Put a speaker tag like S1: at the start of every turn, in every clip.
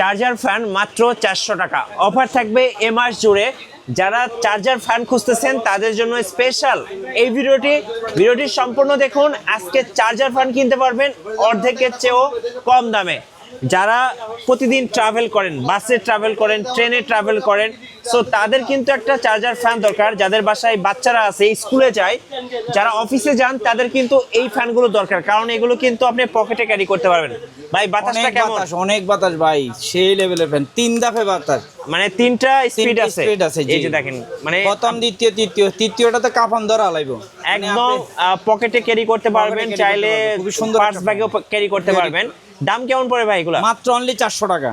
S1: Charger fan মাত্র 400 টাকা offer থাকবে এ মাস জুড়ে। যারা চার্জার ফ্যান খুঁজতেছেন তাদের জন্য স্পেশাল এই ভিডিওটি সম্পূর্ণ দেখুন। আজকে চার্জার ফ্যান কিনতে পারবেন অর্ধেকের চেয়েও কম দামে। যারা প্রতিদিন ট্রাভেল করেন, বাসে ট্রাভেল করেন, ট্রেনে ট্রাভেল করেন, সো তাদের কিন্তু একটা চার্জার ফ্যান দরকার। যাদের বাসায় বাচ্চারা আছে, স্কুলে যায়, যারা অফিসে যান, তাদের কিন্তু এই ফ্যানগুলো দরকার, কারণ এগুলো কিন্তু আপনি পকেটে ক্যারি করতে পারবেন। ভাই বাতাসটা কেমন?
S2: অনেক বাতাস ভাই, সেই লেভেলের ফ্যান। 3 ধাপে বাতাস,
S1: মানে 3টা স্পিড আছে। এই যে দেখেন, মানে
S2: প্রথম, দ্বিতীয়, তৃতীয়টাতে কাফন ধরা লাইবো,
S1: একদম পকেটে ক্যারি করতে পারবেন, চাইলে
S2: খুব সুন্দর
S1: পার্স ব্যাগেও ক্যারি করতে পারবেন। দাম কেমন পড়ে ভাই এগুলা?
S2: মাত্র অনলি 400 টাকা।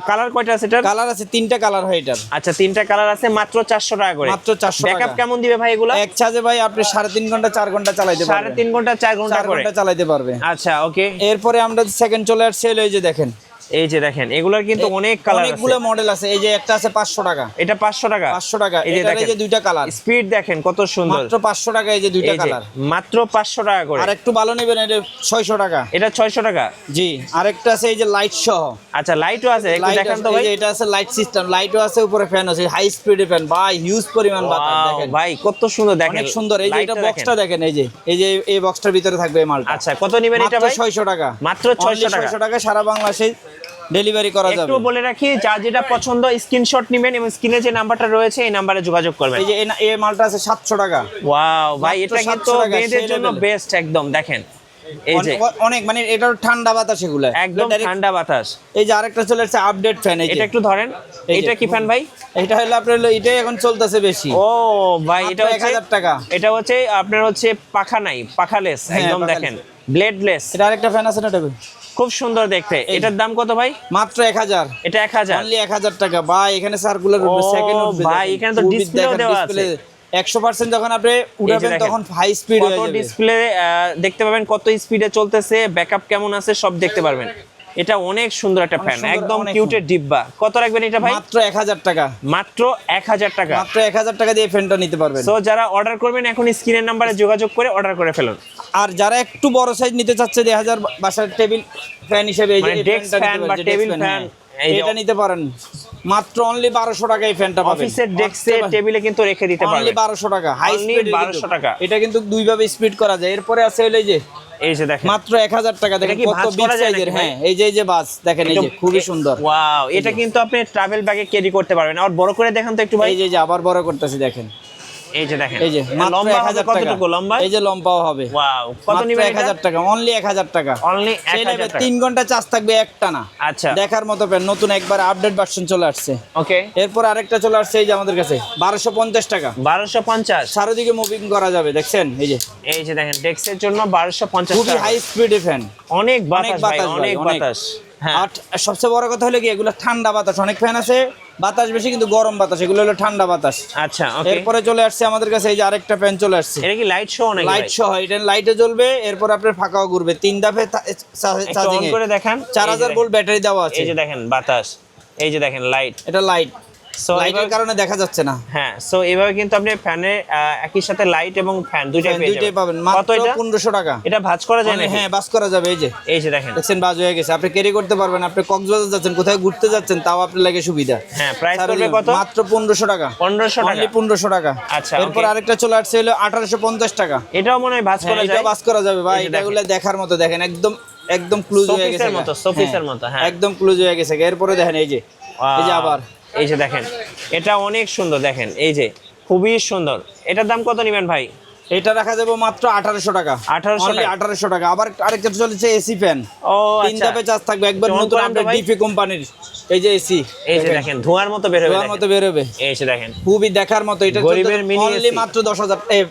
S1: কালার কয়টা আছে এটার?
S2: কালার আছে 3টা কালার হয় এটার।
S1: আচ্ছা, 3টা কালার আছে, মাত্র 400 টাকা করে।
S2: মাত্র 400 টাকা।
S1: ব্যাকআপ কেমন দিবে ভাই এগুলা?
S2: এক চার্জে ভাই আপনি 3.5 ঘন্টা 4 ঘন্টা চালাতে পারবেন।
S1: 3.5 ঘন্টা 4 ঘন্টা করে
S2: চালাতে পারবে।
S1: আচ্ছা, ওকে।
S2: এরপরে আমরা সেকেন্ড চলে আসছে, এই যে দেখেন,
S1: এই যে দেখেন, এগুলোর কিন্তু অনেক কালার আছে,
S2: অনেকগুলো মডেল আছে। এই যে একটা আছে 500 টাকা,
S1: এটা 500 টাকা।
S2: 500 টাকা। এই যে দুইটা কালার,
S1: স্পিড দেখেন কত সুন্দর,
S2: মাত্র 500 টাকা। এই যে দুইটা কালার
S1: মাত্র 500 টাকা করে।
S2: আর একটু ভালো নেবেন, এটা 600 টাকা।
S1: এটা 600 টাকা।
S2: জি। আরেকটা আছে এই যে লাইট সহ।
S1: আচ্ছা, লাইটও আছে, একটু দেখান তো ভাই।
S2: এই যে এটা আছে লাইট সিস্টেম, লাইটও আছে, উপরে ফ্যান আছে, হাই স্পিডে ফ্যান ভাই, হিউজ পরিমাণ বাতাস দেখেন
S1: ভাই, কত সুন্দর দেখেন,
S2: অনেক সুন্দর। এই যে এটা বক্সটা দেখেন, এই যে এই বক্সটার ভিতরে থাকবে এই মালটা।
S1: আচ্ছা, কত নেবেন এটা ভাই?
S2: 600 টাকা।
S1: মাত্র 600 টাকা।
S2: 600 টাকা, সারা বাংলাদেশে ডেলিভারি করা যাবে।
S1: একটু বলে রাখি, যার যেটা পছন্দ স্ক্রিনশট নেবেন এবং স্ক্রিনে যে নাম্বারটা রয়েছে এই নাম্বারে যোগাযোগ করবেন।
S2: এই যে এই মালটা আছে 700 টাকা।
S1: ওয়াও ভাই, এটা
S2: মাত্র
S1: কিন্তু
S2: 700 টাকা,
S1: মেয়েদের
S2: সেই
S1: জন্য
S2: level।
S1: বেস্ট একদম। দেখেন এই যে
S2: অনেক, মানে এটা ঠান্ডা বাতাস, এগুলা
S1: একদম ঠান্ডা বাতাস।
S2: এই যে আরেকটা চলে আসছে আপডেট ফ্যান, এই যে
S1: এটা একটু ধরেন, এটা কি ফ্যান ভাই?
S2: এটা হলো আপনার, এটাই এখন চলতেছে বেশি।
S1: ও ভাই, এটা হচ্ছে
S2: 1000 টাকা।
S1: এটা হচ্ছে আপনার হচ্ছে পাখা নাই, পাখালেস একদম। দেখেন ব্লেডলেস।
S2: এটা আরেকটা ফ্যান আছে না, এটা
S1: খুব সুন্দর দেখতে। এটার দাম কত ভাই?
S2: মাত্র 1000।
S1: এটা 1000,
S2: অনলি 1000 টাকা ভাই। এখানে সার্কুলার উঠবে, সেকেন্ড উঠবে
S1: ভাই, এখানে তো ডিসপ্লেও দেওয়া আছে।
S2: 100% যখন আপনি উঠাবেন তখন হাই স্পিড হয়ে যাবে।
S1: ডিসপ্লে দেখতে পাবেন কত স্পিডে চলতেছে, ব্যাকআপ কেমন আছে সব দেখতে পারবেন। এটা অনেক সুন্দর একটা ফ্যান, একদম কিউটের ডিব্বা। কত রাখবেন এটা ভাই?
S2: মাত্র 1000 টাকা।
S1: মাত্র 1000 টাকা।
S2: মাত্র 1000 টাকা দিয়ে ফ্যানটা নিতে পারবেন।
S1: সো যারা অর্ডার করবেন এখন স্ক্রিনের নাম্বারে যোগাযোগ করে অর্ডার করে ফেলুন।
S2: আর যারা একটু বড় সাইজ নিতে চাচ্ছে 2000 বাসার টেবিল ফ্যান হিসেবে, এই যে
S1: ডেস্ক ফ্যান বা টেবিল ফ্যান,
S2: এটা নিতে পারেন। মাত্র অনলি 1200 টাকা এই ফ্যানটা পাবেন।
S1: অফিসের ডেস্কে টেবিলে কিন্তু রেখে দিতে পারবেন।
S2: অনলি 1200 টাকা, হাই স্পিড
S1: 1200 টাকা।
S2: এটা কিন্তু দুই ভাবে স্পিড করা যায়। এরপরে আছে হলো এই যে,
S1: এই যে দেখেন,
S2: মাত্র 1000 টাকা। দেখেন কত বিগ সাইজের। হ্যাঁ, এই যে বাস দেখেন, এই যে খুবই সুন্দর।
S1: ওয়াও, এটা কিন্তু আপনি ট্রাভেল ব্যাগে ক্যারি করতে পারবেন। আর বড় করে দেখান তো একটু ভাই।
S2: এই যে আবার বড় করতেছি, দেখেন
S1: এই যে দেখেন,
S2: এই যে
S1: লম্বা 1000 টাকা। কতটুকু লম্বা?
S2: এই যে লম্বাও হবে।
S1: ওয়াও, কত নিবেন এটা?
S2: 1000 টাকা, অনলি 1000 টাকা।
S1: অনলি 1000 টাকা।
S2: 3 ঘন্টা চার্জ থাকবে একটানা।
S1: আচ্ছা,
S2: দেখার মতো ফ্যান, নতুন একবার আপডেট ভার্সন চলে আসছে।
S1: ওকে।
S2: এরপর আরেকটা চলে আসছে এই যে আমাদের কাছে 1250 টাকা।
S1: 1250
S2: চারিদিকে মুভিং করা যাবে, দেখছেন এই যে।
S1: এই যে দেখেন, ডেস্কের জন্য 1250
S2: খুবই
S1: টাকা।
S2: হাই স্পিডে ফ্যান,
S1: অনেক বাতাস ভাই, অনেক বাতাস। হ্যাঁ,
S2: আর সবচেয়ে বড় কথা হলো কি, এগুলো ঠান্ডা বাতাস। অনেক ফ্যান আছে বাতাস বেশি কিন্তু গরম বাতাস, এগুলো হলো ঠান্ডা বাতাস।
S1: আচ্ছা, ওকে।
S2: এরপরে চলে আসছে আমাদের কাছে এই যে আরেকটা ফ্যান চলে আসছে।
S1: এটা কি লাইট শো নাকি?
S2: লাইট সহ, এটা লাইটে জ্বলবে, এরপর আপনার ফাঁকাও ঘুরবে। 3 ধাপে চার্জিং
S1: অন করে দেখান।
S2: 4000 ভোল্ট ব্যাটারি দেওয়া আছে।
S1: এই যে দেখেন বাতাস, এই যে দেখেন লাইট।
S2: এটা লাইট,
S1: সো
S2: লাইটের কারণে দেখা যাচ্ছে না।
S1: হ্যাঁ, সো এইভাবে কিন্তু আপনি ফ্যানের একই সাথে লাইট এবং ফ্যান দুইটাই
S2: পাবেন।
S1: কত
S2: মাত্র
S1: এটা?
S2: 1500 টাকা।
S1: এটা ভাঁজ করা যায় না?
S2: হ্যাঁ, বাস করা যাবে। এই যে
S1: দেখেন,
S2: দেখছেন বাজ হয়ে গেছে, আপনি ক্যারি করতে পারবেন। আপনি কক্সবাজার যাচ্ছেন, কোথায় ঘুরতে যাচ্ছেন, তাও আপনার লাগে সুবিধা।
S1: হ্যাঁ, প্রাইস করবে কত?
S2: মাত্র 1500 টাকা।
S1: 1500 টাকা,
S2: অনলি 1500 টাকা।
S1: আচ্ছা,
S2: এরপর আরেকটা চলে আসছে হলো 1850 টাকা।
S1: এটাও মনে হয় ভাঁজ করা যায়।
S2: এটা বাস করা যাবে ভাই। এটাগুলো দেখার মতো, দেখেন একদম ক্লোজ হয়ে গেছে,
S1: শোপিসের মতো। হ্যাঁ,
S2: একদম ক্লোজ হয়ে গেছে। এরপরে দেখেন এই যে আবার
S1: এই যে দেখেন, এটা অনেক সুন্দর। দেখেন এই যে খুবই সুন্দর। এটার দাম কত নেবেন ভাই?
S2: এটা রাখা যাবে মাত্র 1800 টাকা। 1800 টাকা। আবার আরেকটা চলেছে এসি ফ্যান।
S1: ও
S2: 3 ধাপে চার্জ থাকবে, একবার নতুন আপডেট ডিপি কোম্পানির। এই যে এসি,
S1: এই যে দেখেন ধোঁয়ার মতো বের হবে,
S2: ধোঁয়ার মতো বের হবে।
S1: এই যে দেখেন,
S2: খুবই দেখার মতো। এটা
S1: গরিবের মিনি
S2: অনলি মাত্র 10000,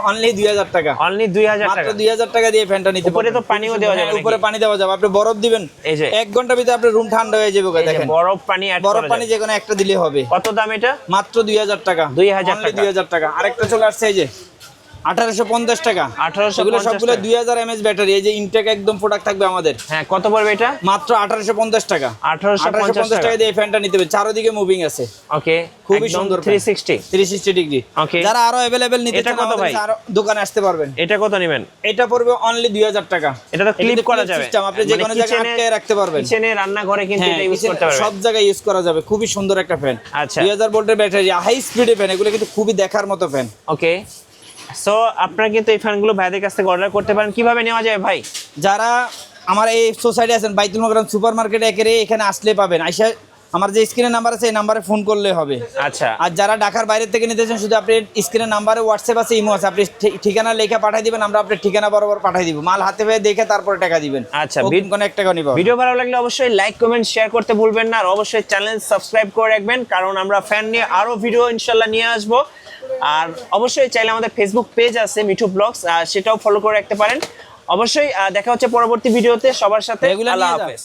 S2: অনলি 2000 টাকা।
S1: অনলি 2000 টাকা।
S2: মাত্র 2000 টাকা দিয়ে ফ্যানটা নিতে পারবেন।
S1: উপরে তো পানিও দেওয়া যাবে।
S2: উপরে পানি দেওয়া যাবে। আপনি বরফ দিবেন,
S1: এই যে
S2: 1 ঘন্টার ভিতরে আপনার রুম ঠান্ডা হয়ে যাবে। দেখেন
S1: বরফ পানি অ্যাড করা
S2: বরফ
S1: যাবে।
S2: পানি যে কোনো একটা দিলে হবে।
S1: কত দাম এটা?
S2: মাত্র 2000 টাকা।
S1: 2000 টাকা।
S2: 2000 টাকা। আরেকটা চলে আসছে এই যে 1850 টাকা।
S1: 1850
S2: এগুলো সবগুলো
S1: টাকা।
S2: 2000 mAh ব্যাটারি, এই যে ইনটেক একদম প্রোডাক্ট থাকবে আমাদের।
S1: হ্যাঁ, কত পড়বে এটা?
S2: মাত্র 1850 টাকা।
S1: 1850
S2: টাকা দিয়ে এই ফ্যানটা নিতে হবে, চারদিকে মুভিং আছে।
S1: ওকে,
S2: খুবই সুন্দর
S1: 360
S2: ডিগ্রি।
S1: ওকে,
S2: যারা আরো अवेलेबल নিতে
S1: এটা
S2: চান
S1: কত ভাই?
S2: আরো দোকানে আসতে পারবেন।
S1: এটা কত নেবেন?
S2: এটা পড়বে অনলি 2000 টাকা।
S1: এটা তো ক্লিপ করা যাবে,
S2: সিস্টেম, আপনি যে কোনো জায়গায় আটকায় রাখতে পারবেন।
S1: কিচেনে, রান্নাঘরে কিন্তু এটা ইউজ করতে পারবেন,
S2: সব জায়গায় ইউজ করা যাবে। খুবই সুন্দর একটা ফ্যান।
S1: আচ্ছা,
S2: 2000 ভোল্টের ব্যাটারি, হাই স্পিডে ফ্যান, এগুলো কিন্তু খুবই দেখার মতো ফ্যান।
S1: ওকে। সো আপনারা কিন্তু এই ফ্যানগুলো ভাইদের কাছ থেকে অর্ডার করতে পারেন। কিভাবে নেওয়া যায় ভাই?
S2: যারা আমার এই সোসাইটি আছেন বাইতুল মোকাররম সুপার মার্কেটে একেরে এখানে আসলে পাবেন। আইসা আমার যে স্ক্রিনের নাম্বার আছে এই নাম্বারে ফোন করলে হবে।
S1: আচ্ছা,
S2: আর যারা ঢাকার বাইরে থেকে নিতে চান, শুধু আপনি স্ক্রিনের নাম্বারে হোয়াটসঅ্যাপ আছে, ইমো আছে, আপনি ঠিকানা লেখা পাঠিয়ে দিবেন, আমরা আপনার ঠিকানা বরাবর পাঠিয়ে দিব। মাল হাতে পেয়ে দেখে তারপরে টাকা দিবেন।
S1: আচ্ছা,
S2: কোনো 1 টাকা নিব।
S1: ভিডিও ভালো লাগলে অবশ্যই লাইক, কমেন্ট, শেয়ার করতে ভুলবেন না। আর অবশ্যই চ্যানেল সাবস্ক্রাইব করে রাখবেন, কারণ আমরা ফ্যান নিয়ে আরো ভিডিও ইনশাল্লাহ নিয়ে আসবো। আর অবশ্যই চাইলে আমাদের ফেসবুক পেজ আছে মিঠু ব্লগস, সেটাও ফলো করে রাখতে পারেন। অবশ্যই দেখা হচ্ছে পরবর্তী ভিডিওতে সবার সাথে। আল্লাহ হাফেজ।